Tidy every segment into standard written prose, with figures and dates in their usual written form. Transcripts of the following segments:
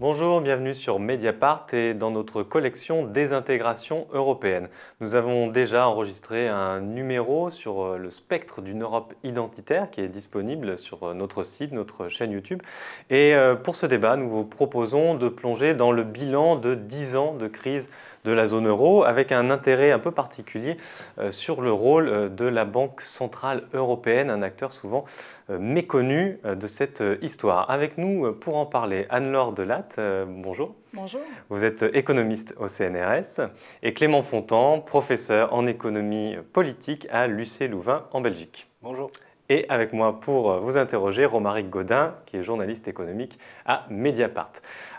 Bonjour, bienvenue sur Mediapart et dans notre collection Désintégration européenne. Nous avons déjà enregistré un numéro sur le spectre d'une Europe identitaire qui est disponible sur notre site, notre chaîne YouTube. Et pour ce débat, nous vous proposons de plonger dans le bilan de 10 ans de crise de la zone euro avec un intérêt un peu particulier sur le rôle de la Banque centrale européenne, un acteur souvent méconnu de cette histoire. Avec nous pour en parler, Anne-Laure Delatte, bonjour. Bonjour. Vous êtes économiste au CNRS et Clément Fontan, professeur en économie politique à l'UC Louvain en Belgique. Bonjour. Et avec moi pour vous interroger, Romaric Gaudin, qui est journaliste économique à Mediapart.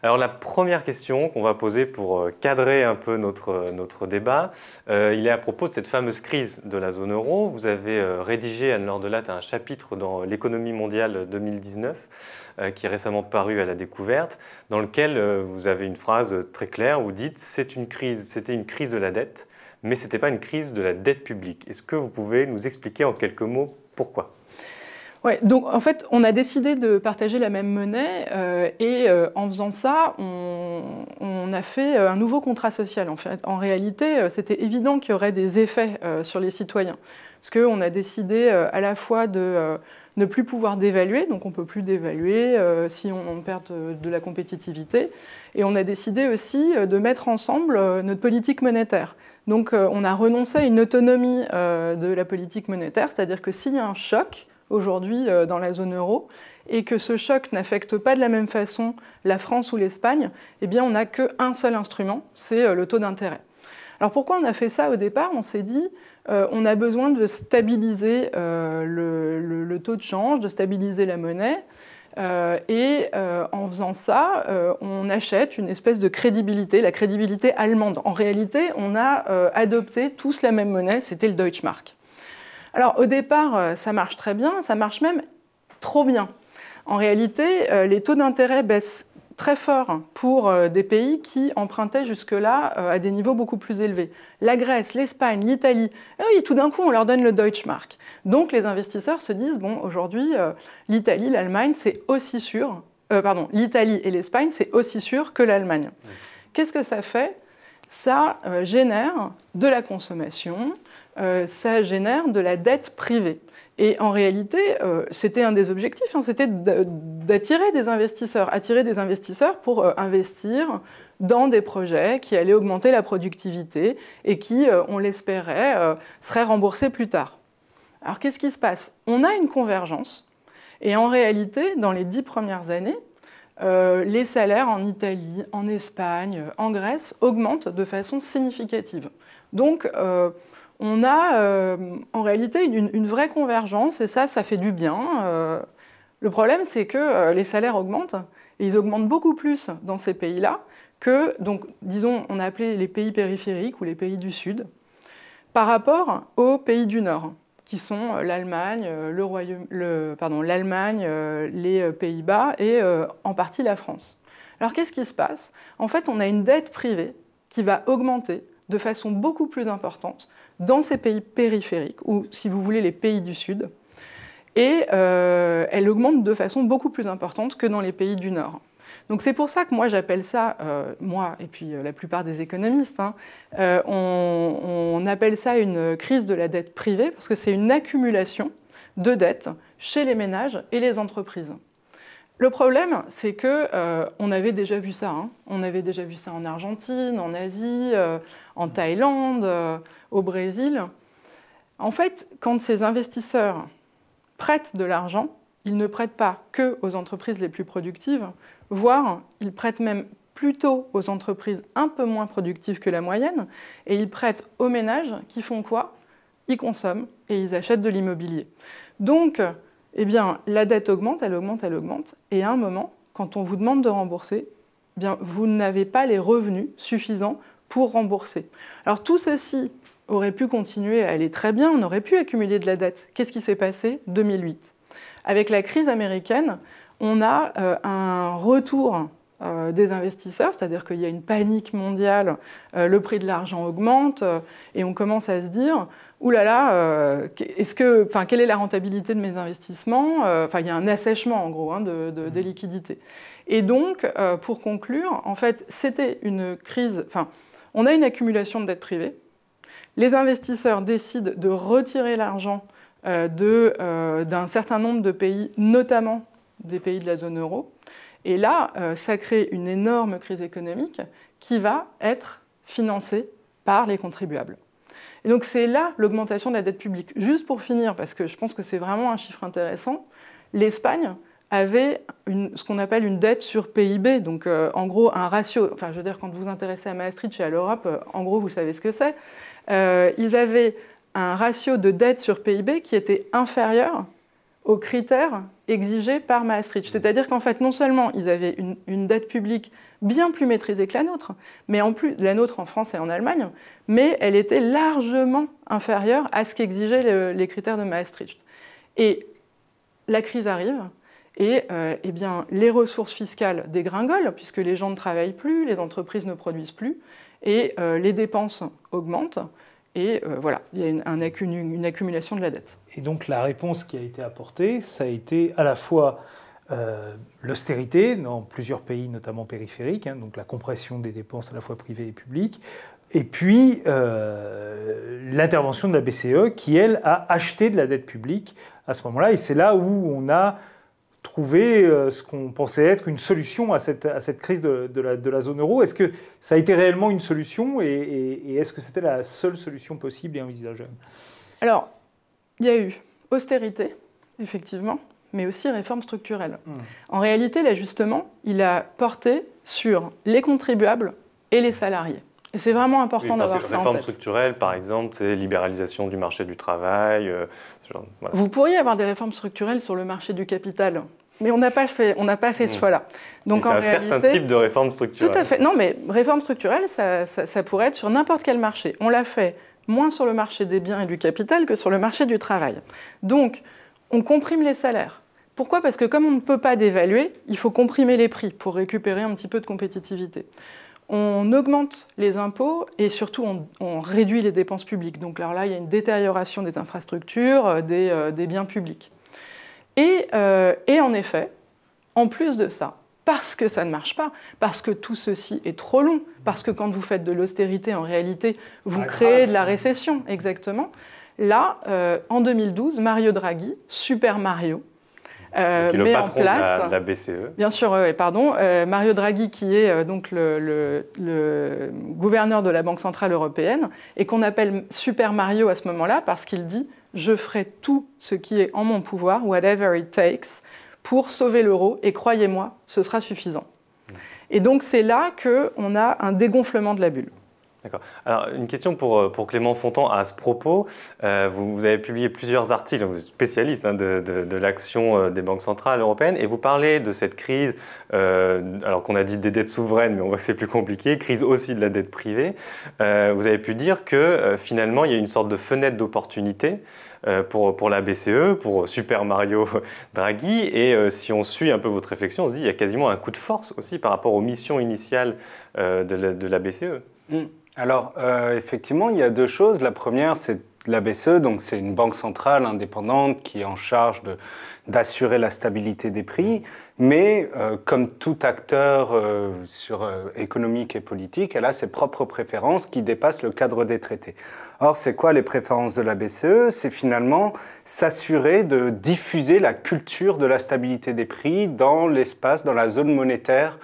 Alors la première question qu'on va poser pour cadrer un peu notre débat, il est à propos de cette fameuse crise de la zone euro. Vous avez rédigé, Anne-Laure Delatte, un chapitre dans l'économie mondiale 2019, qui est récemment paru à la découverte, dans lequel vous avez une phrase très claire, vous dites « c'était une crise de la dette, mais ce n'était pas une crise de la dette publique ». Est-ce que vous pouvez nous expliquer en quelques mots pourquoi ? Ouais, donc en fait, on a décidé de partager la même monnaie et en faisant ça, on a fait un nouveau contrat social. En fait, en réalité, c'était évident qu'il y aurait des effets sur les citoyens. Parce qu'on a décidé à la fois de ne plus pouvoir dévaluer, donc on ne peut plus dévaluer si on perd de la compétitivité. Et on a décidé aussi de mettre ensemble notre politique monétaire. Donc on a renoncé à une autonomie de la politique monétaire, c'est-à-dire que s'il y a un choc aujourd'hui dans la zone euro et que ce choc n'affecte pas de la même façon la France ou l'Espagne, eh bien on n'a qu'un seul instrument, c'est le taux d'intérêt. Alors pourquoi on a fait ça au départ? On s'est dit on a besoin de stabiliser le taux de change, de stabiliser la monnaie. En faisant ça, on achète une espèce de crédibilité, la crédibilité allemande. En réalité, on a adopté tous la même monnaie, c'était le Deutschmark. Alors au départ, ça marche très bien, ça marche même trop bien. En réalité, les taux d'intérêt baissent très fort pour des pays qui empruntaient jusque-là à des niveaux beaucoup plus élevés. La Grèce, l'Espagne, l'Italie, et tout d'un coup on leur donne le Deutschmark. Donc les investisseurs se disent, bon, aujourd'hui, l'Italie, l'Allemagne, c'est aussi sûr, l'Italie et l'Espagne, c'est aussi sûr que l'Allemagne. Qu'est-ce que ça fait? Ça génère de la consommation, ça génère de la dette privée. Et en réalité, c'était un des objectifs, c'était d'attirer des investisseurs pour investir dans des projets qui allaient augmenter la productivité et qui, on l'espérait, seraient remboursés plus tard. Alors qu'est-ce qui se passe? On a une convergence et en réalité, dans les 10 premières années, les salaires en Italie, en Espagne, en Grèce augmentent de façon significative. Donc, on a en réalité une vraie convergence et ça fait du bien. Le problème, c'est que les salaires augmentent et ils augmentent beaucoup plus dans ces pays-là que, donc, disons, on a appelé les pays périphériques ou les pays du Sud, par rapport aux pays du Nord, qui sont l'Allemagne, les Pays-Bas et en partie la France. Alors qu'est-ce qui se passe? En fait, on a une dette privée qui va augmenter de façon beaucoup plus importante dans ces pays périphériques, ou si vous voulez les pays du Sud, et elle augmente de façon beaucoup plus importante que dans les pays du Nord. Donc c'est pour ça que moi j'appelle ça, moi et puis la plupart des économistes, on appelle ça une crise de la dette privée parce que c'est une accumulation de dettes chez les ménages et les entreprises. Le problème, c'est qu'on avait déjà vu ça. On avait déjà vu ça en Argentine, en Asie, en Thaïlande, au Brésil. En fait, quand ces investisseurs prêtent de l'argent, ils ne prêtent pas que aux entreprises les plus productives, voire ils prêtent même plutôt aux entreprises un peu moins productives que la moyenne, et ils prêtent aux ménages qui font quoi? Ils consomment et ils achètent de l'immobilier. Donc, eh bien, la dette augmente, elle augmente, elle augmente, et à un moment, quand on vous demande de rembourser, eh bien, vous n'avez pas les revenus suffisants pour rembourser. Alors tout ceci aurait pu continuer à aller très bien, on aurait pu accumuler de la dette. Qu'est-ce qui s'est passé? 2008. Avec la crise américaine, on a un retour des investisseurs, c'est-à-dire qu'il y a une panique mondiale, le prix de l'argent augmente, et on commence à se dire « Ouh là là, quelle est la rentabilité de mes investissements ?» il y a un assèchement, en gros, des liquidités. Et donc, pour conclure, en fait, c'était une crise... on a une accumulation de dettes privées. Les investisseurs décident de retirer l'argent d'un certain nombre de pays, notamment des pays de la zone euro. Et là, ça crée une énorme crise économique qui va être financée par les contribuables. Et donc c'est là l'augmentation de la dette publique. Juste pour finir, parce que je pense que c'est vraiment un chiffre intéressant, l'Espagne avait ce qu'on appelle une dette sur PIB, donc en gros un ratio, je veux dire quand vous vous intéressez à Maastricht et à l'Europe, en gros vous savez ce que c'est, ils avaient un ratio de dette sur PIB qui était inférieur aux critères exigés par Maastricht. C'est-à-dire qu'en fait, non seulement ils avaient une dette publique bien plus maîtrisée que la nôtre, mais en plus, la nôtre en France et en Allemagne, mais elle était largement inférieure à ce qu'exigeaient les critères de Maastricht. Et la crise arrive, et les ressources fiscales dégringolent, puisque les gens ne travaillent plus, les entreprises ne produisent plus, et les dépenses augmentent. Et voilà, il y a une accumulation de la dette. Et donc la réponse qui a été apportée, ça a été à la fois l'austérité dans plusieurs pays, notamment périphériques, donc la compression des dépenses à la fois privées et publiques, et puis l'intervention de la BCE qui, elle, a acheté de la dette publique à ce moment-là. Et c'est là où on a trouvé ce qu'on pensait être une solution à cette crise de la zone euro. Est-ce que ça a été réellement une solution et est-ce que c'était la seule solution possible et envisageable? Alors, il y a eu austérité, effectivement, mais aussi réforme structurelle. En réalité, l'ajustement, il a porté sur les contribuables et les salariés. Et c'est vraiment important d'avoir ça en tête. Réforme structurelle, par exemple, c'est libéralisation du marché du travail. Voilà. Vous pourriez avoir des réformes structurelles sur le marché du capital, mais on n'a pas fait ce choix-là. Donc, c'est un certain type de réforme structurelle. Tout à fait. Non, mais réforme structurelle, ça pourrait être sur n'importe quel marché. On l'a fait moins sur le marché des biens et du capital que sur le marché du travail. Donc, on comprime les salaires. Pourquoi ? Parce que comme on ne peut pas dévaluer, il faut comprimer les prix pour récupérer un petit peu de compétitivité. On augmente les impôts et surtout on réduit les dépenses publiques. Donc là, il y a une détérioration des infrastructures, des biens publics. Et en effet, en plus de ça, parce que ça ne marche pas, parce que tout ceci est trop long, parce que quand vous faites de l'austérité, en réalité, vous créez de la récession, exactement. Là, en 2012, Mario Draghi, Super Mario, met en place de la BCE. Bien sûr, pardon. Mario Draghi, qui est donc le gouverneur de la Banque Centrale Européenne, et qu'on appelle Super Mario à ce moment-là, parce qu'il dit « Je ferai tout ce qui est en mon pouvoir, whatever it takes, pour sauver l'euro, et croyez-moi, ce sera suffisant. » Et donc c'est là qu'on a un dégonflement de la bulle. D'accord. Alors, une question pour Clément Fontan à ce propos. Vous avez publié plusieurs articles, vous êtes spécialiste de l'action des banques centrales européennes, et vous parlez de cette crise, alors qu'on a dit des dettes souveraines, mais on voit que c'est plus compliqué, crise aussi de la dette privée. Vous avez pu dire que finalement, il y a une sorte de fenêtre d'opportunité pour la BCE, pour Super Mario Draghi, et si on suit un peu votre réflexion, on se dit qu'il y a quasiment un coup de force aussi par rapport aux missions initiales de la BCE. Alors, effectivement, il y a deux choses. La première, c'est la BCE, donc c'est une banque centrale indépendante qui est en charge d'assurer la stabilité des prix, mais comme tout acteur économique et politique, elle a ses propres préférences qui dépassent le cadre des traités. Or, c'est quoi les préférences de la BCE? C'est finalement s'assurer de diffuser la culture de la stabilité des prix dans l'espace, dans la zone monétaire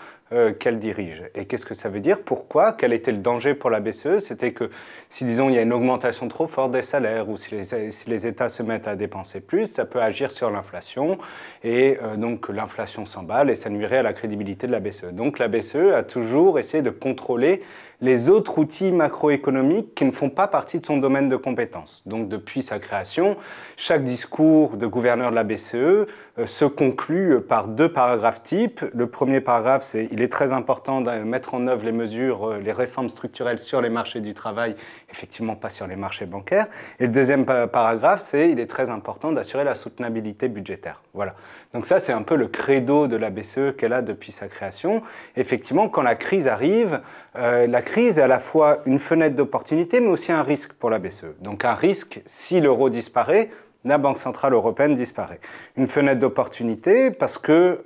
qu'elle dirige. Et qu'est-ce que ça veut dire? Pourquoi? Quel était le danger pour la BCE? C'était que si, disons, il y a une augmentation trop forte des salaires ou si les États se mettent à dépenser plus, ça peut agir sur l'inflation et donc l'inflation s'emballe et ça nuirait à la crédibilité de la BCE. Donc la BCE a toujours essayé de contrôler les autres outils macroéconomiques qui ne font pas partie de son domaine de compétences. Donc depuis sa création, chaque discours de gouverneur de la BCE se conclut par deux paragraphes types. Le premier paragraphe, c'est « il est très important de mettre en œuvre les mesures, les réformes structurelles sur les marchés du travail, effectivement pas sur les marchés bancaires. Et le deuxième paragraphe, c'est il est très important d'assurer la soutenabilité budgétaire. Voilà. Donc ça, c'est un peu le credo de la BCE qu'elle a depuis sa création. Effectivement, quand la crise arrive, la crise est à la fois une fenêtre d'opportunité, mais aussi un risque pour la BCE. Donc un risque, si l'euro disparaît, la Banque centrale européenne disparaît. Une fenêtre d'opportunité parce que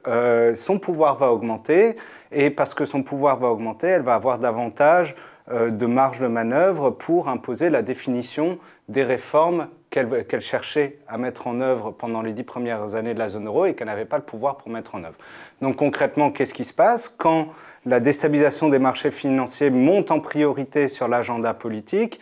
son pouvoir va augmenter, et parce que son pouvoir va augmenter, elle va avoir davantage de marge de manœuvre pour imposer la définition des réformes qu'elle cherchait à mettre en œuvre pendant les 10 premières années de la zone euro et qu'elle n'avait pas le pouvoir pour mettre en œuvre. Donc concrètement, qu'est-ce qui se passe quand la déstabilisation des marchés financiers monte en priorité sur l'agenda politique?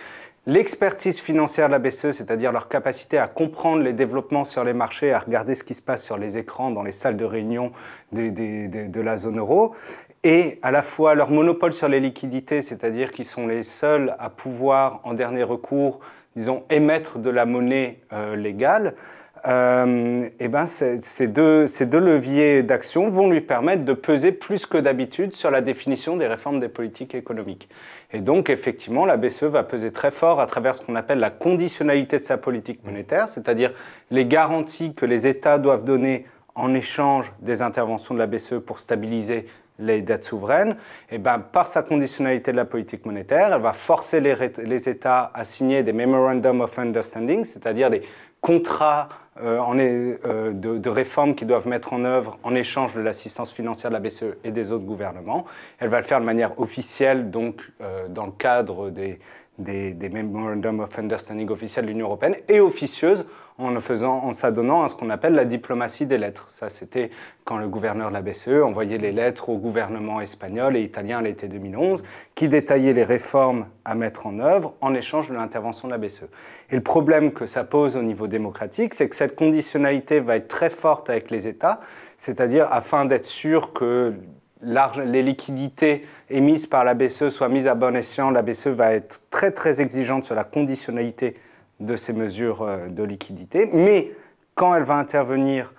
L'expertise financière de la BCE, c'est-à-dire leur capacité à comprendre les développements sur les marchés, à regarder ce qui se passe sur les écrans dans les salles de réunion de la zone euro, et à la fois leur monopole sur les liquidités, c'est-à-dire qu'ils sont les seuls à pouvoir, en dernier recours, disons, émettre de la monnaie légale, et ben ces deux leviers d'action vont lui permettre de peser plus que d'habitude sur la définition des réformes des politiques économiques. Et donc, effectivement, la BCE va peser très fort à travers ce qu'on appelle la conditionnalité de sa politique monétaire, c'est-à-dire les garanties que les États doivent donner en échange des interventions de la BCE pour stabiliser les dettes souveraines. Et ben, par sa conditionnalité de la politique monétaire, elle va forcer les États à signer des Memorandum of Understanding, c'est-à-dire des contrats de réformes qu'ils doivent mettre en œuvre en échange de l'assistance financière de la BCE et des autres gouvernements. Elle va le faire de manière officielle, donc dans le cadre des Memorandum of Understanding officiels de l'Union européenne, et officieuse en s'adonnant à ce qu'on appelle la diplomatie des lettres. Ça, c'était quand le gouverneur de la BCE envoyait les lettres au gouvernement espagnol et italien à l'été 2011, qui détaillaient les réformes à mettre en œuvre en échange de l'intervention de la BCE. Et le problème que ça pose au niveau démocratique, c'est que cette conditionnalité va être très forte avec les États, c'est-à-dire afin d'être sûr que les liquidités émises par la BCE soient mises à bon escient, la BCE va être très très exigeante sur la conditionnalité de ces mesures de liquidité, mais quand elle va intervenir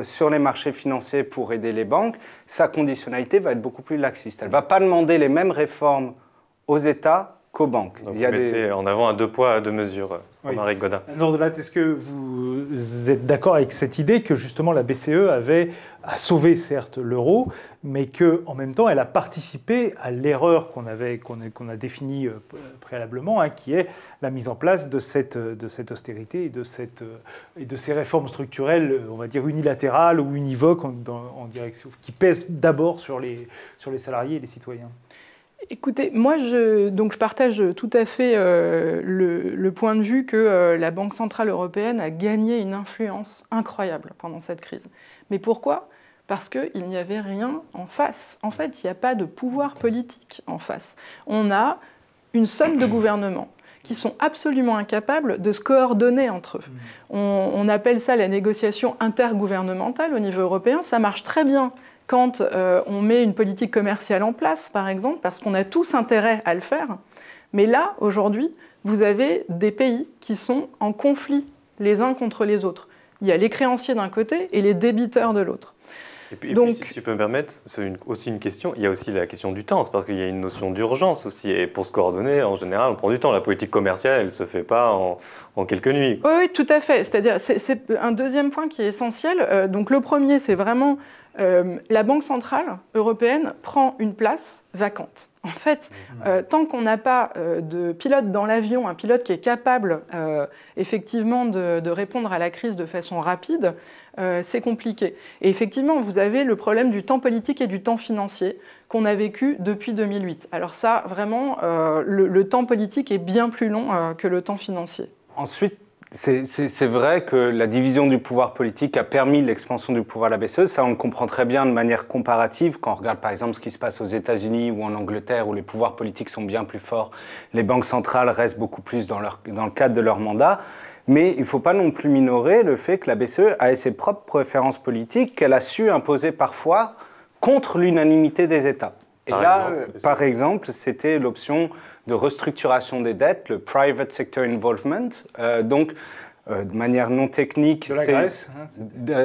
sur les marchés financiers pour aider les banques, sa conditionnalité va être beaucoup plus laxiste. Elle ne va pas demander les mêmes réformes aux États qu'aux banques. Donc vous mettez en avant un deux poids, deux mesures, Romaric Gaudin. Nordlat, est-ce que vous êtes d'accord avec cette idée que justement la BCE a sauvé certes l'euro, mais qu'en même temps elle a participé à l'erreur qu'on a définie préalablement, qui est la mise en place de cette austérité et de ces réformes structurelles, on va dire unilatérales ou univoques en direction, qui pèsent d'abord sur les salariés et les citoyens? Écoutez, moi, je partage tout à fait le point de vue que la Banque centrale européenne a gagné une influence incroyable pendant cette crise. Mais pourquoi ? Parce qu'il n'y avait rien en face. En fait, il n'y a pas de pouvoir politique en face. On a une somme de gouvernements qui sont absolument incapables de se coordonner entre eux. On appelle ça la négociation intergouvernementale au niveau européen. Ça marche très bien quand on met une politique commerciale en place, par exemple, parce qu'on a tous intérêt à le faire. Mais là, aujourd'hui, vous avez des pays qui sont en conflit les uns contre les autres. Il y a les créanciers d'un côté et les débiteurs de l'autre. Et puis, si tu peux me permettre, c'est aussi une question, il y a aussi la question du temps, c'est parce qu'il y a une notion d'urgence aussi, et pour se coordonner, en général, on prend du temps. La politique commerciale, elle ne se fait pas en quelques nuits. Oui, tout à fait. C'est-à-dire, c'est un deuxième point qui est essentiel. Donc le premier, c'est vraiment la Banque centrale européenne prend une place vacante. En fait, tant qu'on n'a pas de pilote dans l'avion, un pilote qui est capable effectivement de répondre à la crise de façon rapide, c'est compliqué. Et effectivement, vous avez le problème du temps politique et du temps financier qu'on a vécu depuis 2008. Alors ça, vraiment, le temps politique est bien plus long que le temps financier. Ensuite, c'est vrai que la division du pouvoir politique a permis l'expansion du pouvoir de la BCE. Ça, on le comprend très bien de manière comparative. Quand on regarde par exemple ce qui se passe aux États-Unis ou en Angleterre, où les pouvoirs politiques sont bien plus forts, les banques centrales restent beaucoup plus dans le cadre de leur mandat. Mais il ne faut pas non plus minorer le fait que la BCE a ses propres préférences politiques qu'elle a su imposer parfois contre l'unanimité des États. Et par exemple, c'était l'option de restructuration des dettes, le Private Sector Involvement. Donc, de manière non technique. De la Grèce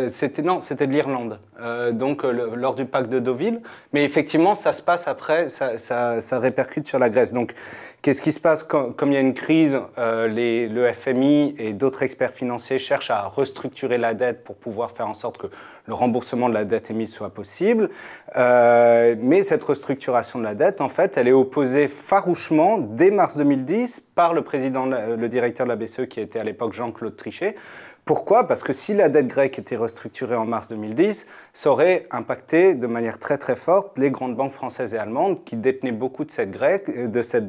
c'était de l'Irlande, lors du pacte de Deauville. Mais effectivement, ça se passe après, ça répercute sur la Grèce. Donc, qu'est-ce qui se passe comme il y a une crise, le FMI et d'autres experts financiers cherchent à restructurer la dette pour pouvoir faire en sorte que le remboursement de la dette émise soit possible. Mais cette restructuration de la dette, en fait, elle est opposée farouchement, dès mars 2010, par le directeur de la BCE, qui était à l'époque Jean-Claude Trichet. Pourquoi? Parce que si la dette grecque était restructurée en mars 2010, ça aurait impacté de manière très très forte les grandes banques françaises et allemandes qui détenaient beaucoup de cette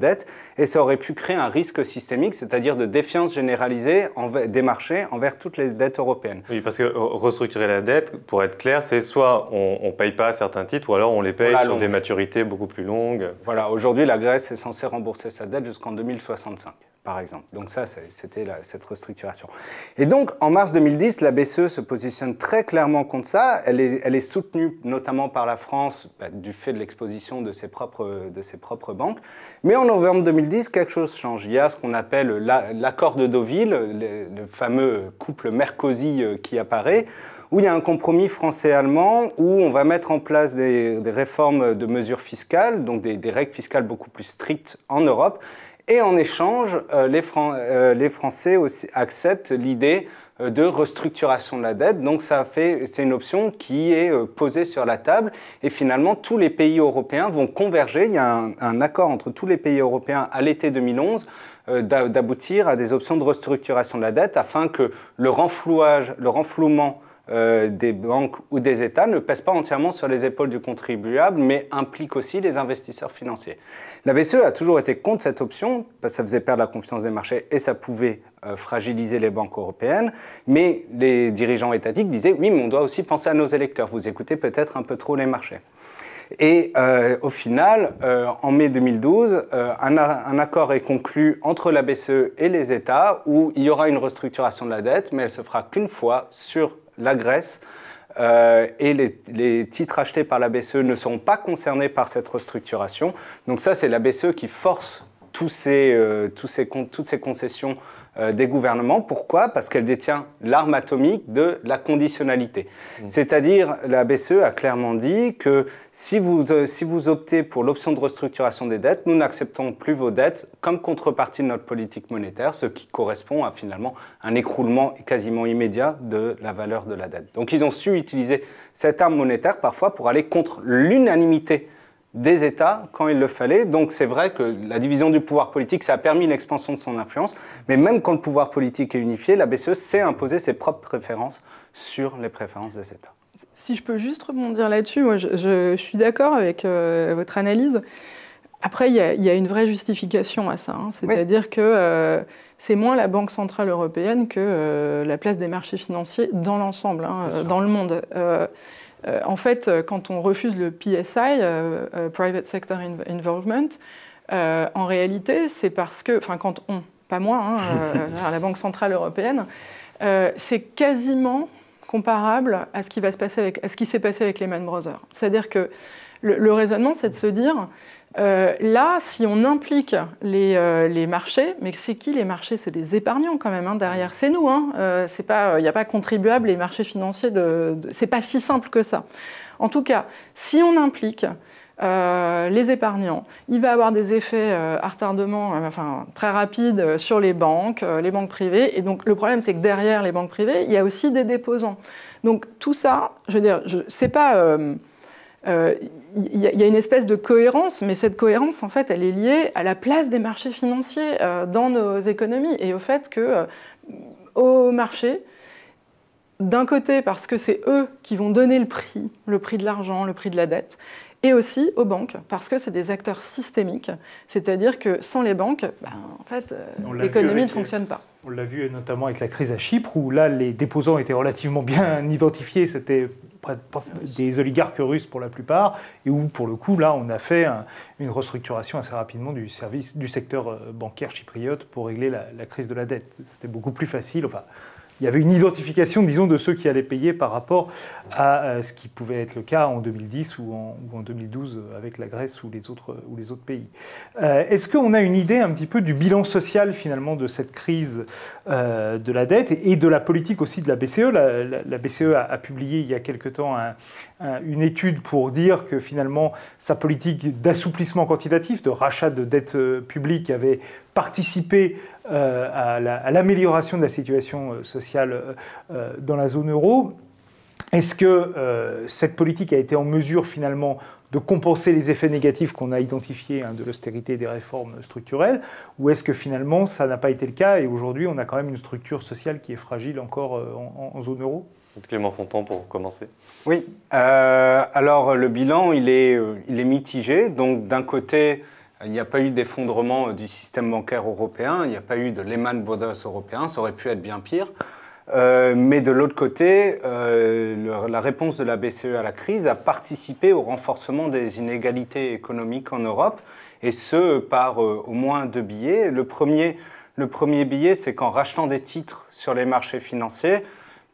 dette, et ça aurait pu créer un risque systémique, c'est-à-dire de défiance généralisée des marchés envers toutes les dettes européennes. Oui, parce que restructurer la dette, pour être clair, c'est soit on ne paye pas certains titres, ou alors on les paye sur des maturités beaucoup plus longues. Voilà, aujourd'hui la Grèce est censée rembourser sa dette jusqu'en 2065. Par exemple. Donc ça, c'était cette restructuration. Et donc, en mars 2010, la BCE se positionne très clairement contre ça. Elle est soutenue notamment par la France du fait de l'exposition de ses propres banques. Mais en novembre 2010, quelque chose change. Il y a ce qu'on appelle l'accord de Deauville, le fameux couple Merkozy qui apparaît, où il y a un compromis français-allemand, où on va mettre en place des réformes de mesures fiscales, donc des règles fiscales beaucoup plus strictes en Europe. Et en échange, les Français aussi acceptent l'idée de restructuration de la dette. Donc c'est une option qui est posée sur la table. Et finalement, tous les pays européens vont converger. Il y a un accord entre tous les pays européens à l'été 2011 d'aboutir à des options de restructuration de la dette afin que le renflouement des banques ou des États ne pèse pas entièrement sur les épaules du contribuable, mais implique aussi les investisseurs financiers. La BCE a toujours été contre cette option, parce que ça faisait perdre la confiance des marchés et ça pouvait fragiliser les banques européennes, mais les dirigeants étatiques disaient « oui, mais on doit aussi penser à nos électeurs, vous écoutez peut-être un peu trop les marchés ». Et au final, en mai 2012, un accord est conclu entre la BCE et les États où il y aura une restructuration de la dette, mais elle se fera qu'une fois sur la Grèce, et les titres achetés par la BCE ne seront pas concernés par cette restructuration. Donc ça, c'est la BCE qui force toutes ces concessions des gouvernements. Pourquoi? Parce qu'elle détient l'arme atomique de la conditionnalité. C'est-à-dire, la BCE a clairement dit que si vous optez pour l'option de restructuration des dettes, nous n'acceptons plus vos dettes comme contrepartie de notre politique monétaire, ce qui correspond à finalement un écroulement quasiment immédiat de la valeur de la dette. Donc ils ont su utiliser cette arme monétaire parfois pour aller contre l'unanimité des États quand il le fallait. Donc c'est vrai que la division du pouvoir politique, ça a permis l'expansion de son influence, mais même quand le pouvoir politique est unifié, la BCE sait imposer ses propres préférences sur les préférences des États. Si je peux juste rebondir là-dessus, moi je suis d'accord avec votre analyse. Après, il y a une vraie justification à ça, hein. C'est-à-dire oui, que c'est moins la Banque Centrale Européenne que la place des marchés financiers dans l'ensemble, hein, dans le monde. En fait, quand on refuse le PSI, Private Sector Involvement, en réalité, c'est parce que, enfin, pas moi, hein, la Banque Centrale Européenne, c'est quasiment comparable à ce qui s'est passé avec Lehman Brothers. C'est-à-dire que le raisonnement, c'est de se dire, là, si on implique les marchés, mais c'est qui les marchés? C'est des épargnants quand même, hein, derrière. C'est nous, hein. Il n'y a pas contribuables, les marchés financiers, c'est pas si simple que ça. En tout cas, si on implique les épargnants, il va avoir des effets à retardement très rapides sur les banques privées. Et donc le problème, c'est que derrière les banques privées, il y a aussi des déposants. Donc tout ça, je veux dire, c'est pas... il y a une espèce de cohérence, mais cette cohérence, en fait, elle est liée à la place des marchés financiers dans nos économies et au fait que au marché, d'un côté, parce que c'est eux qui vont donner le prix de l'argent, le prix de la dette, et aussi aux banques, parce que c'est des acteurs systémiques, c'est-à-dire que sans les banques, en fait, l'économie ne fonctionne pas. On l'a vu notamment avec la crise à Chypre, où là, les déposants étaient relativement bien identifiés, c'était des oligarques russes pour la plupart, et où, pour le coup, là, on a fait une restructuration assez rapidement du secteur bancaire chypriote pour régler la crise de la dette. C'était beaucoup plus facile, il y avait une identification, disons, de ceux qui allaient payer par rapport à ce qui pouvait être le cas en 2010 ou en 2012 avec la Grèce ou les autres pays. Est-ce qu'on a une idée un petit peu du bilan social finalement de cette crise de la dette et de la politique aussi de la BCE? La BCE a publié il y a quelque temps une étude pour dire que finalement sa politique d'assouplissement quantitatif, de rachat de dette publique avait participé à l'amélioration de la situation sociale dans la zone euro. Est-ce que cette politique a été en mesure finalement de compenser les effets négatifs qu'on a identifiés de l'austérité et des réformes structurelles, ou est-ce que finalement ça n'a pas été le cas et aujourd'hui on a quand même une structure sociale qui est fragile encore en zone euro? Clément Fontan pour commencer. Oui, alors le bilan il est mitigé, donc d'un côté il n'y a pas eu d'effondrement du système bancaire européen, il n'y a pas eu de Lehman Brothers européen, ça aurait pu être bien pire. Mais de l'autre côté, la réponse de la BCE à la crise a participé au renforcement des inégalités économiques en Europe, et ce par au moins 2 biais. Le premier biais, c'est qu'en rachetant des titres sur les marchés financiers,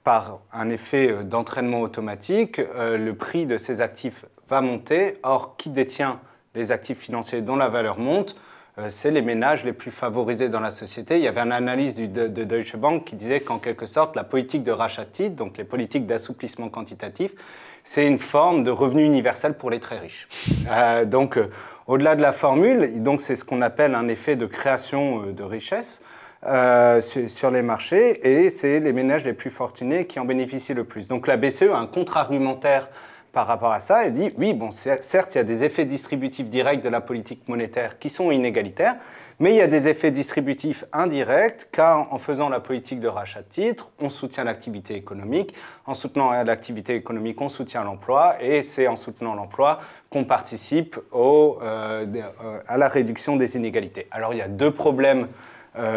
par un effet d'entraînement automatique, le prix de ces actifs va monter. Or, qui détient les actifs financiers dont la valeur monte, c'est les ménages les plus favorisés dans la société. Il y avait une analyse de Deutsche Bank qui disait qu'en quelque sorte, la politique de rachat de titres, donc les politiques d'assouplissement quantitatif, c'est une forme de revenu universel pour les très riches. Donc, au-delà de la formule, donc c'est ce qu'on appelle un effet de création de richesse sur les marchés, et c'est les ménages les plus fortunés qui en bénéficient le plus. Donc la BCE a un contre-argumentaire par rapport à ça, elle dit, oui, bon, certes, il y a des effets distributifs directs de la politique monétaire qui sont inégalitaires, mais il y a des effets distributifs indirects, car en faisant la politique de rachat de titres, on soutient l'activité économique, en soutenant l'activité économique, on soutient l'emploi, et c'est en soutenant l'emploi qu'on participe à la réduction des inégalités. Alors il y a 2 problèmes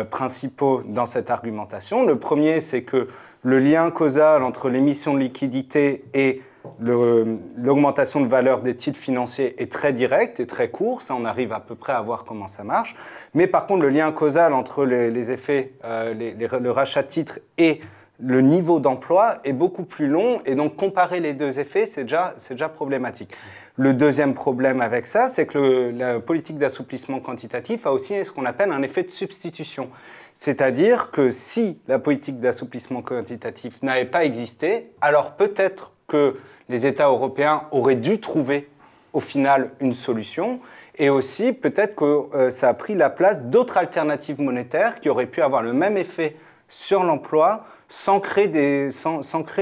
principaux dans cette argumentation. Le premier, c'est que le lien causal entre l'émission de liquidités et l'augmentation de valeur des titres financiers est très direct et très court, ça on arrive à peu près à voir comment ça marche. Mais par contre, le lien causal entre les effets, le rachat de titres et le niveau d'emploi est beaucoup plus long, et donc comparer les 2 effets, c'est déjà problématique. Le deuxième problème avec ça, c'est que la politique d'assouplissement quantitatif a aussi ce qu'on appelle un effet de substitution. C'est-à-dire que si la politique d'assouplissement quantitatif n'avait pas existé, alors peut-être que les États européens auraient dû trouver au final une solution, et aussi peut-être que ça a pris la place d'autres alternatives monétaires qui auraient pu avoir le même effet sur l'emploi sans créer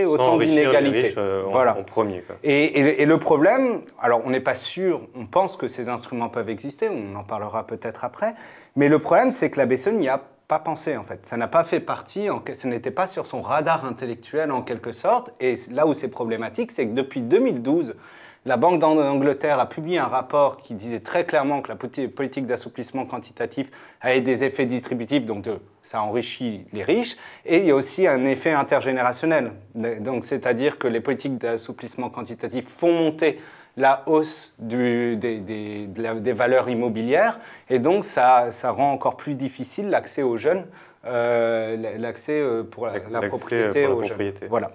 autant d'inégalités. Voilà. En premier, quoi. Et le problème, alors on n'est pas sûr, on pense que ces instruments peuvent exister, on en parlera peut-être après, mais le problème c'est que la BCE n'y a pas pensé en fait. Ça n'a pas fait partie, ce n'était pas sur son radar intellectuel en quelque sorte, et là où c'est problématique, c'est que depuis 2012, la Banque d'Angleterre a publié un rapport qui disait très clairement que la politique d'assouplissement quantitatif avait des effets distributifs, donc ça enrichit les riches, et il y a aussi un effet intergénérationnel. Donc, c'est-à-dire que les politiques d'assouplissement quantitatif font monter la hausse des valeurs immobilières, et donc ça rend encore plus difficile l'accès aux jeunes, l'accès pour la propriété aux jeunes. Voilà.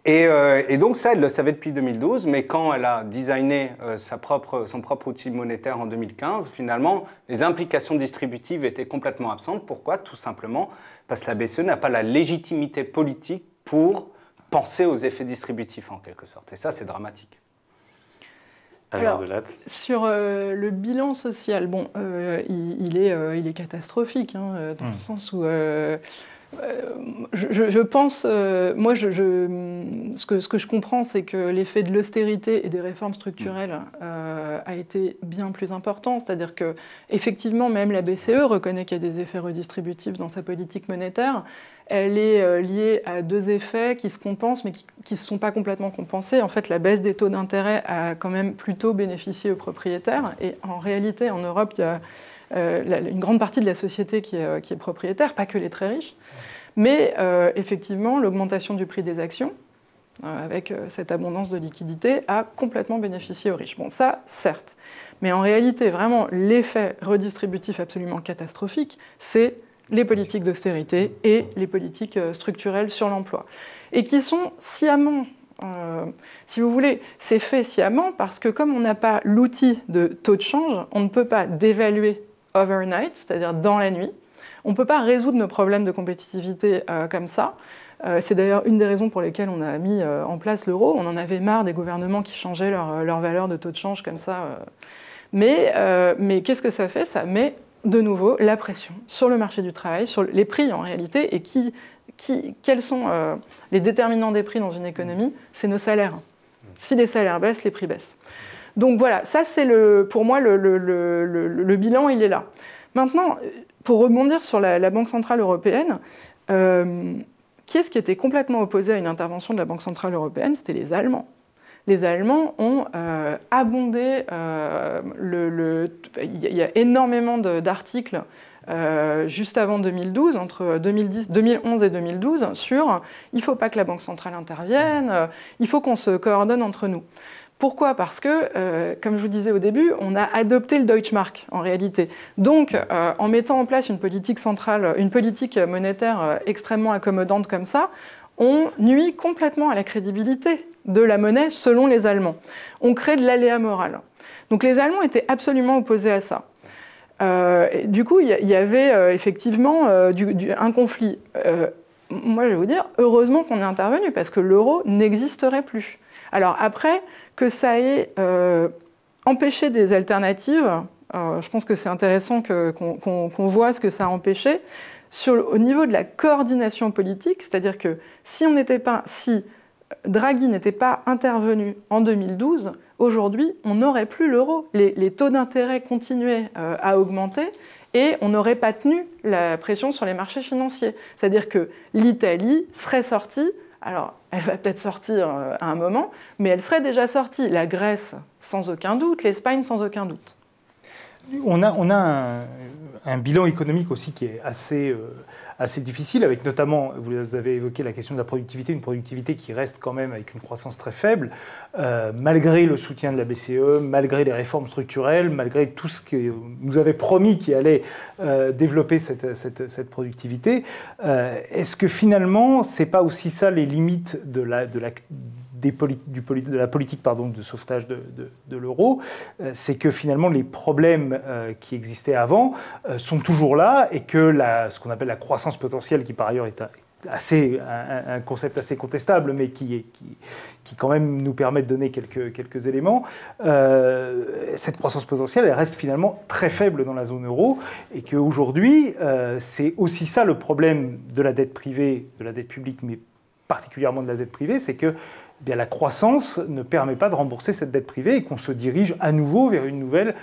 Et donc ça, elle le savait depuis 2012, mais quand elle a designé son propre outil monétaire en 2015, finalement, les implications distributives étaient complètement absentes. Pourquoi? Tout simplement parce que la BCE n'a pas la légitimité politique pour penser aux effets distributifs, en quelque sorte. Et ça, c'est dramatique. Alors, sur le bilan social, bon, il est catastrophique, dans le sens où... je pense, moi, ce que je comprends, c'est que l'effet de l'austérité et des réformes structurelles a été bien plus important. C'est-à-dire que, effectivement, même la BCE reconnaît qu'il y a des effets redistributifs dans sa politique monétaire. Elle est liée à 2 effets qui se compensent, mais qui ne sont pas complètement compensés. En fait, la baisse des taux d'intérêt a quand même plutôt bénéficié aux propriétaires. Et en réalité, en Europe, il y a une grande partie de la société qui est propriétaire, pas que les très riches. Mais effectivement, l'augmentation du prix des actions, avec cette abondance de liquidités, a complètement bénéficié aux riches. Bon, ça, certes. Mais en réalité, vraiment, l'effet redistributif absolument catastrophique, c'est les politiques d'austérité et les politiques structurelles sur l'emploi. Et qui sont sciemment, si vous voulez, c'est fait sciemment parce que comme on n'a pas l'outil de taux de change, on ne peut pas dévaluer overnight, c'est-à-dire dans la nuit. On ne peut pas résoudre nos problèmes de compétitivité comme ça. C'est d'ailleurs une des raisons pour lesquelles on a mis en place l'euro. On en avait marre des gouvernements qui changeaient leur valeur de taux de change comme ça. Mais qu'est-ce que ça fait? Ça met de nouveau la pression sur le marché du travail, sur les prix en réalité. Et quels sont les déterminants des prix dans une économie? C'est nos salaires. Si les salaires baissent, les prix baissent. Donc voilà, ça c'est pour moi le bilan, il est là. Maintenant, pour rebondir sur la Banque Centrale Européenne, qui est-ce qui était complètement opposé à une intervention de la Banque Centrale Européenne? C'était les Allemands. Les Allemands ont abondé, il y a énormément d'articles juste avant 2012, entre 2011 et 2012, sur « il ne faut pas que la Banque centrale intervienne, il faut qu'on se coordonne entre nous ». Pourquoi? Parce que, comme je vous disais au début, on a adopté le Deutschmark en réalité. Donc, en mettant en place une politique centrale, une politique monétaire extrêmement accommodante comme ça, on nuit complètement à la crédibilité de la monnaie selon les Allemands. On crée de l'aléa moral. Donc les Allemands étaient absolument opposés à ça. Du coup, il y avait effectivement un conflit. Moi, je vais vous dire, heureusement qu'on est intervenu, parce que l'euro n'existerait plus. Alors après, que ça ait empêché des alternatives, je pense que c'est intéressant qu'on voit ce que ça a empêché. Au niveau de la coordination politique, c'est-à-dire que si Draghi n'était pas intervenu en 2012, aujourd'hui, on n'aurait plus l'euro. Les taux d'intérêt continuaient à augmenter et on n'aurait pas tenu la pression sur les marchés financiers. C'est-à-dire que l'Italie serait sortie, alors elle va peut-être sortir à un moment, mais elle serait déjà sortie. La Grèce, sans aucun doute, l'Espagne, sans aucun doute. On a un bilan économique aussi qui est assez difficile, avec notamment, vous avez évoqué la question de la productivité, une productivité qui reste quand même avec une croissance très faible, malgré le soutien de la BCE, malgré les réformes structurelles, malgré tout ce que nous avait promis qui allait développer cette productivité. Est-ce que finalement, ce n'est pas aussi ça les limites de la politique de sauvetage de l'euro, c'est que finalement les problèmes qui existaient avant sont toujours là et que ce qu'on appelle la croissance potentielle, qui par ailleurs est un concept assez contestable, mais qui quand même nous permet de donner quelques éléments, cette croissance potentielle, elle reste finalement très faible dans la zone euro, et qu'aujourd'hui, c'est aussi ça le problème de la dette privée, de la dette publique, mais particulièrement de la dette privée, c'est que la croissance ne permet pas de rembourser cette dette privée et qu'on se dirige à nouveau vers une nouvelle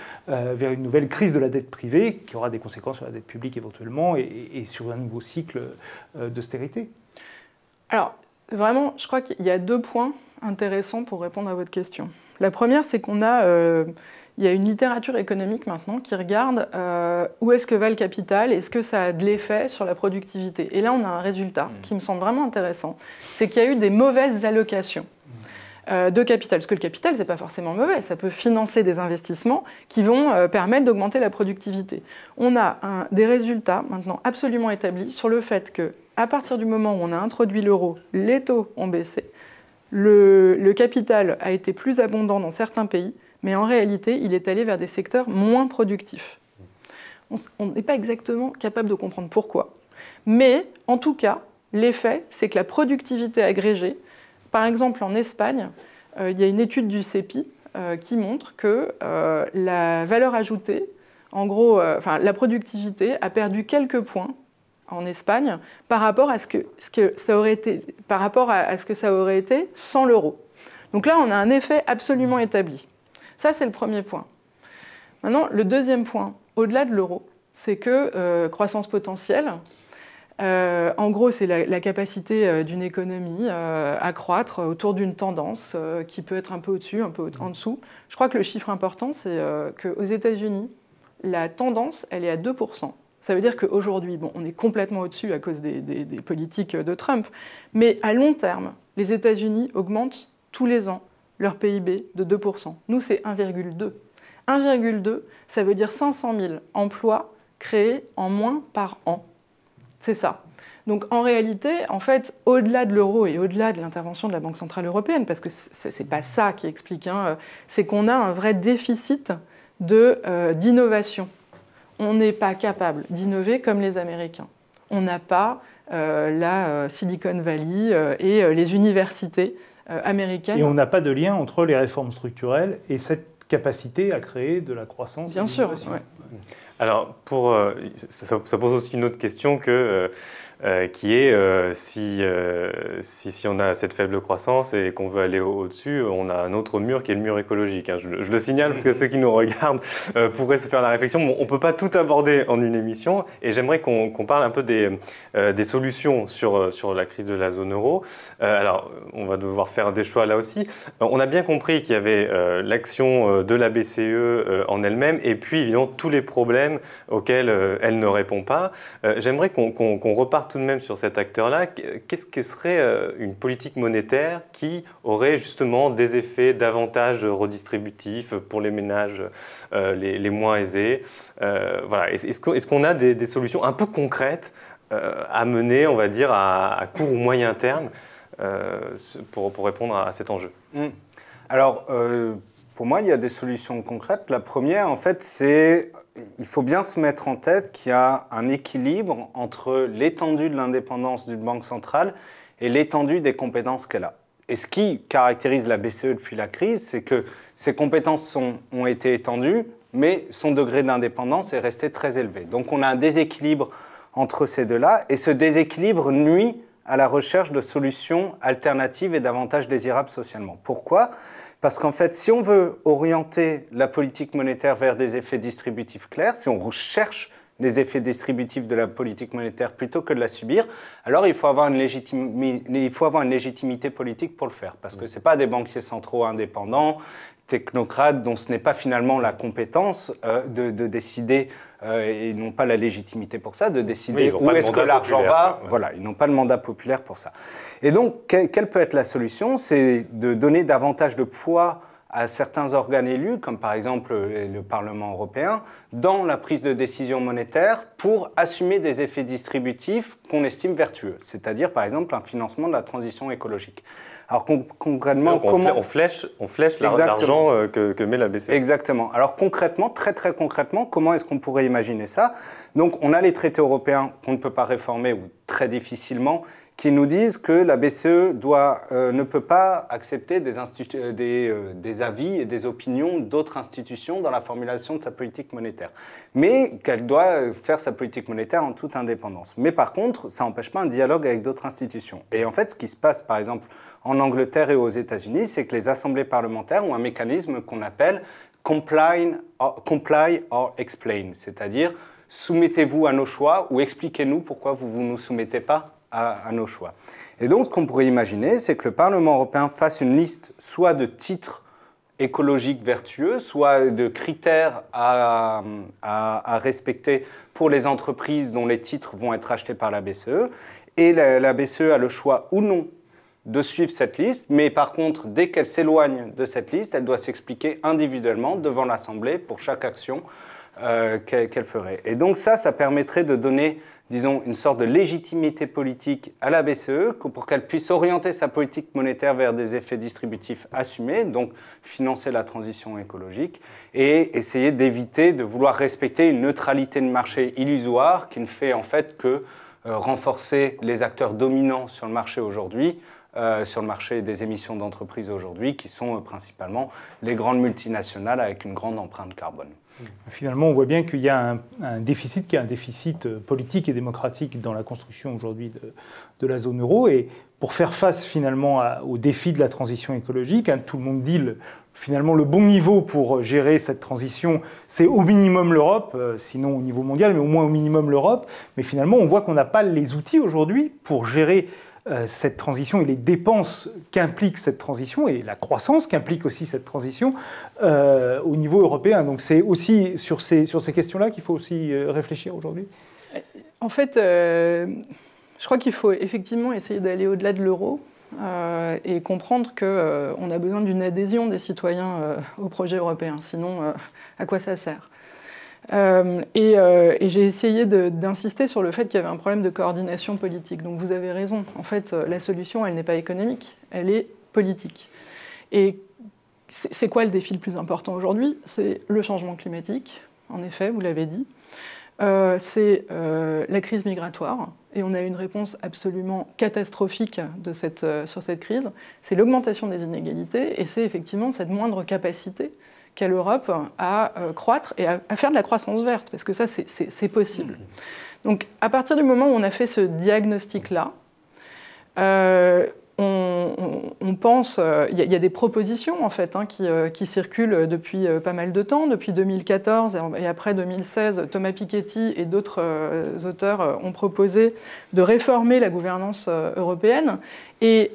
crise de la dette privée qui aura des conséquences sur la dette publique éventuellement et sur un nouveau cycle d'austérité. Alors, vraiment, je crois qu'il y a 2 points intéressants pour répondre à votre question. La première, c'est il y a une littérature économique maintenant qui regarde où est-ce que va le capital, est-ce que ça a de l'effet sur la productivité. Et là, on a un résultat qui me semble vraiment intéressant, c'est qu'il y a eu des mauvaises allocations de capital. Parce que le capital, c'est pas forcément mauvais, ça peut financer des investissements qui vont permettre d'augmenter la productivité. On a des résultats maintenant absolument établis sur le fait qu'à partir du moment où on a introduit l'euro, les taux ont baissé, le capital a été plus abondant dans certains pays, mais en réalité, il est allé vers des secteurs moins productifs. On n'est pas exactement capable de comprendre pourquoi. Mais, en tout cas, l'effet, c'est que la productivité agrégée, par exemple en Espagne, il y a une étude du CEPI qui montre que la valeur ajoutée, en gros, la productivité a perdu quelques points en Espagne par rapport à ce que ça aurait été sans l'euro. Donc là, on a un effet absolument établi. Ça, c'est le premier point. Maintenant, le deuxième point, au-delà de l'euro, c'est que croissance potentielle, en gros, c'est la capacité d'une économie à croître autour d'une tendance qui peut être un peu au-dessus, un peu en dessous. Je crois que le chiffre important, c'est qu'aux États-Unis, la tendance, elle est à 2%. Ça veut dire qu'aujourd'hui, on est complètement au-dessus à cause des politiques de Trump, mais à long terme, les États-Unis augmentent tous les ans leur PIB de 2%. Nous, c'est 1,2. 1,2, ça veut dire 500 000 emplois créés en moins par an. C'est ça. Donc en réalité, en fait, au-delà de l'euro et au-delà de l'intervention de la Banque centrale européenne, parce que ce n'est pas ça qui explique, hein, c'est qu'on a un vrai déficit d'innovation. On n'est pas capable d'innover comme les Américains. On n'a pas la Silicon Valley et les universités américaines. Et on n'a pas de lien entre les réformes structurelles et cette capacité à créer de la croissance. Bien sûr. Ouais. Alors, ça pose aussi une autre question qui est si on a cette faible croissance et qu'on veut aller au-dessus, on a un autre mur qui est le mur écologique. Hein. Je le signale parce que ceux qui nous regardent pourraient se faire la réflexion. Bon, on ne peut pas tout aborder en une émission et j'aimerais qu'on parle un peu des solutions sur la crise de la zone euro. Alors, on va devoir faire des choix là aussi. On a bien compris qu'il y avait l'action de la BCE en elle-même et puis évidemment tous les problèmes auxquels elle ne répond pas. J'aimerais qu'on reparte tout de même sur cet acteur-là. Qu'est-ce que serait une politique monétaire qui aurait justement des effets davantage redistributifs pour les ménages les moins aisés? Voilà. Est-ce qu'on a des solutions un peu concrètes à mener, on va dire, à court ou moyen terme pour répondre à cet enjeu? Alors, pour moi, il y a des solutions concrètes. La première, en fait, c'est il faut bien se mettre en tête qu'il y a un équilibre entre l'étendue de l'indépendance d'une banque centrale et l'étendue des compétences qu'elle a. Et ce qui caractérise la BCE depuis la crise, c'est que ses compétences ont été étendues, mais son degré d'indépendance est resté très élevé. Donc on a un déséquilibre entre ces deux-là, et ce déséquilibre nuit à la recherche de solutions alternatives et davantage désirables socialement. Pourquoi ? Parce qu'en fait, si on veut orienter la politique monétaire vers des effets distributifs clairs, si on recherche les effets distributifs de la politique monétaire plutôt que de la subir, alors il faut avoir une légitimité politique pour le faire. Parce que ce n'est pas des banquiers centraux indépendants, technocrates, dont ce n'est pas finalement la compétence de décider, et ils n'ont pas la légitimité pour ça, de décider où est-ce que l'argent va. Ouais. Voilà, ils n'ont pas le mandat populaire pour ça. Et donc, quelle peut être la solution? C'est de donner davantage de poids à certains organes élus, comme par exemple le Parlement européen, dans la prise de décision monétaire pour assumer des effets distributifs qu'on estime vertueux, c'est-à-dire par exemple un financement de la transition écologique. Alors concrètement, on flèche l'argent que met la BCE. Exactement. Alors concrètement, très concrètement, comment est-ce qu'on pourrait imaginer ça? Donc on a les traités européens qu'on ne peut pas réformer ou très difficilement, qui nous disent que la BCE ne peut pas accepter des avis et des opinions d'autres institutions dans la formulation de sa politique monétaire, mais qu'elle doit faire sa politique monétaire en toute indépendance. Mais par contre, ça n'empêche pas un dialogue avec d'autres institutions. Et en fait, ce qui se passe par exemple en Angleterre et aux États-Unis, c'est que les assemblées parlementaires ont un mécanisme qu'on appelle comply or explain, c'est-à-dire soumettez-vous à nos choix ou expliquez-nous pourquoi vous ne nous soumettez pas à nos choix. Et donc, ce qu'on pourrait imaginer, c'est que le Parlement européen fasse une liste soit de titres écologiques vertueux, soit de critères à respecter pour les entreprises dont les titres vont être achetés par la BCE. Et la BCE a le choix ou non de suivre cette liste, mais par contre, dès qu'elle s'éloigne de cette liste, elle doit s'expliquer individuellement devant l'Assemblée pour chaque action qu'elle ferait. Et donc ça permettrait de donner, disons, une sorte de légitimité politique à la BCE pour qu'elle puisse orienter sa politique monétaire vers des effets distributifs assumés, donc financer la transition écologique et essayer d'éviter de vouloir respecter une neutralité de marché illusoire qui ne fait en fait que renforcer les acteurs dominants sur le marché aujourd'hui, sur le marché des émissions d'entreprises aujourd'hui, qui sont principalement les grandes multinationales avec une grande empreinte carbone. Finalement, on voit bien qu'il y a un déficit, qui est un déficit politique et démocratique dans la construction aujourd'hui de la zone euro. Et pour faire face finalement au défi de la transition écologique, tout le monde dit finalement le bon niveau pour gérer cette transition, c'est au minimum l'Europe, sinon au niveau mondial, mais au moins au minimum l'Europe. Mais finalement, on voit qu'on n'a pas les outils aujourd'hui pour gérer cette transition et les dépenses qu'implique cette transition et la croissance qu'implique aussi cette transition au niveau européen. Donc c'est aussi sur ces questions-là qu'il faut aussi réfléchir aujourd'hui. En fait, je crois qu'il faut effectivement essayer d'aller au-delà de l'euro et comprendre qu'on a besoin d'une adhésion des citoyens au projet européen. Sinon, à quoi ça sert ? Et j'ai essayé d'insister sur le fait qu'il y avait un problème de coordination politique. Donc vous avez raison, en fait, la solution, elle n'est pas économique, elle est politique. Et c'est quoi le défi le plus important aujourd'hui? C'est le changement climatique, en effet, vous l'avez dit. C'est la crise migratoire, et on a une réponse absolument catastrophique sur cette crise. C'est l'augmentation des inégalités, et c'est effectivement cette moindre capacité qu'a l'Europe à croître et à faire de la croissance verte, parce que ça, c'est possible. Donc, à partir du moment où on a fait ce diagnostic-là, on pense, il y a des propositions en fait qui circulent depuis pas mal de temps, depuis 2014 et après 2016, Thomas Piketty et d'autres auteurs ont proposé de réformer la gouvernance européenne. Et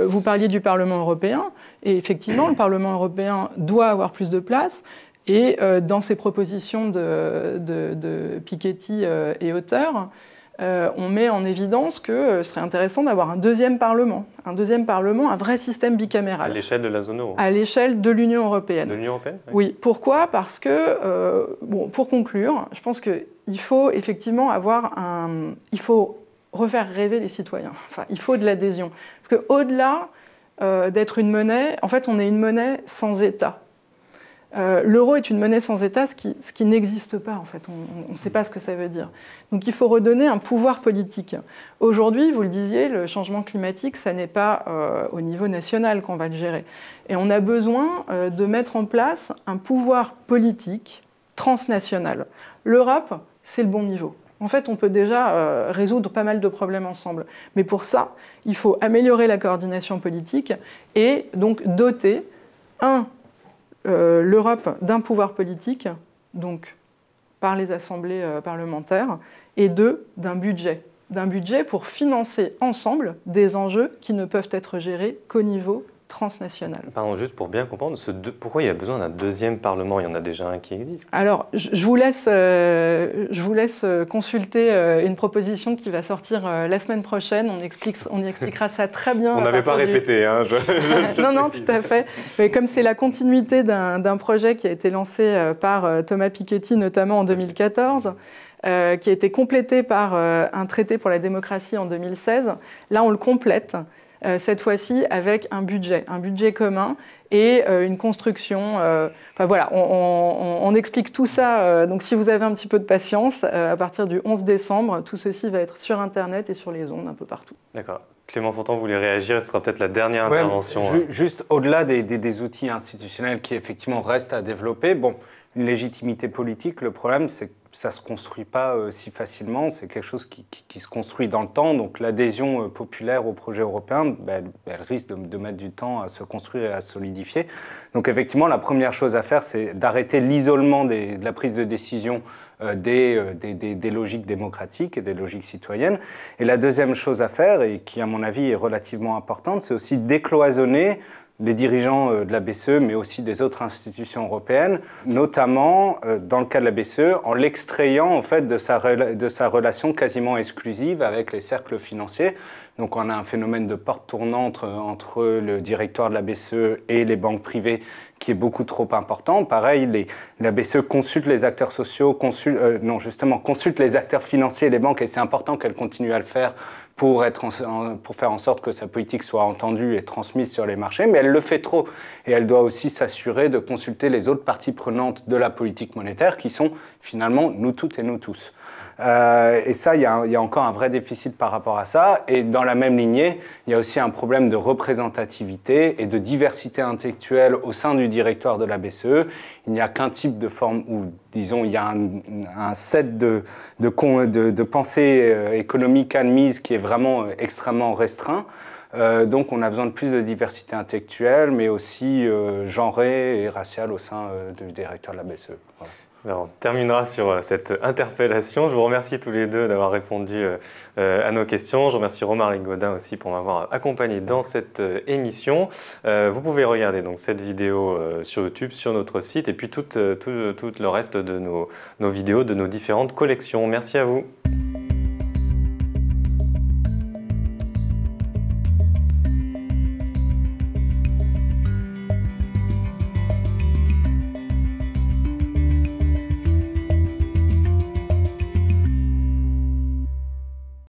vous parliez du Parlement européen, et effectivement, le Parlement européen doit avoir plus de place. Et dans ces propositions de Piketty et auteurs, on met en évidence que ce serait intéressant d'avoir un deuxième Parlement, un vrai système bicaméral. À l'échelle de la zone euro. À l'échelle de l'Union européenne. De l'Union européenne, oui. Pourquoi? Parce que, pour conclure, je pense qu'il faut effectivement il faut refaire rêver les citoyens. Enfin, il faut de l'adhésion. Parce qu'au-delà d'être une monnaie, en fait, on est une monnaie sans État. L'euro est une monnaie sans État, ce qui n'existe pas en fait, on ne sait pas ce que ça veut dire. Donc il faut redonner un pouvoir politique. Aujourd'hui, vous le disiez, le changement climatique, ça n'est pas au niveau national qu'on va le gérer. Et on a besoin de mettre en place un pouvoir politique transnational. L'Europe, c'est le bon niveau. En fait, on peut déjà résoudre pas mal de problèmes ensemble. Mais pour ça, il faut améliorer la coordination politique et donc doter, l'Europe d'un pouvoir politique, donc par les assemblées parlementaires, et d'un budget pour financer ensemble des enjeux qui ne peuvent être gérés qu'au niveau transnational. Pardon, juste pour bien comprendre, pourquoi il y a besoin d'un deuxième Parlement? Il y en a déjà un qui existe. Alors, je vous laisse consulter une proposition qui va sortir la semaine prochaine. On y expliquera ça très bien. On n'avait pas répété. Hein, non, tout à fait. Mais comme c'est la continuité d'un projet qui a été lancé par Thomas Piketty, notamment en 2014, qui a été complété par un traité pour la démocratie en 2016, là, on le complète. Cette fois-ci avec un budget commun et une construction. Enfin voilà, on explique tout ça. Donc si vous avez un petit peu de patience, à partir du 11 décembre, tout ceci va être sur Internet et sur les ondes un peu partout. D'accord. Clément Fontan, vous voulez réagir? Ce sera peut-être la dernière intervention. Juste au-delà des outils institutionnels qui effectivement restent à développer, bon, une légitimité politique, le problème c'est que ça ne se construit pas si facilement, c'est quelque chose qui se construit dans le temps, donc l'adhésion populaire au projet européen, elle risque de mettre du temps à se construire et à se solidifier. Donc effectivement, la première chose à faire, c'est d'arrêter l'isolement de la prise de décision des logiques démocratiques et des logiques citoyennes. Et la deuxième chose à faire, et qui à mon avis est relativement importante, c'est aussi décloisonner les dirigeants de la BCE, mais aussi des autres institutions européennes, notamment dans le cas de la BCE, en l'extrayant en fait de sa relation quasiment exclusive avec les cercles financiers. Donc on a un phénomène de porte tournante entre le directoire de la BCE et les banques privées qui est beaucoup trop important. Pareil, la BCE consulte les acteurs sociaux, consulte les acteurs financiers et les banques, et c'est important qu'elle continue à le faire pour faire en sorte que sa politique soit entendue et transmise sur les marchés, mais elle le fait trop. Et elle doit aussi s'assurer de consulter les autres parties prenantes de la politique monétaire, qui sont finalement nous toutes et nous tous. Et ça, il y a encore un vrai déficit par rapport à ça. Et dans la même lignée, il y a aussi un problème de représentativité et de diversité intellectuelle au sein du directoire de la BCE. Il n'y a qu'un type de forme où, disons, il y a un set de pensée économique admise qui est vraiment extrêmement restreint. Donc on a besoin de plus de diversité intellectuelle, mais aussi genrée et raciale au sein du directoire de la BCE. Voilà. Alors, on terminera sur cette interpellation. Je vous remercie tous les deux d'avoir répondu à nos questions. Je remercie Romaric Gaudin aussi pour m'avoir accompagné dans cette émission. Vous pouvez regarder donc cette vidéo sur YouTube, sur notre site, et puis tout le reste de nos vidéos, de nos différentes collections. Merci à vous.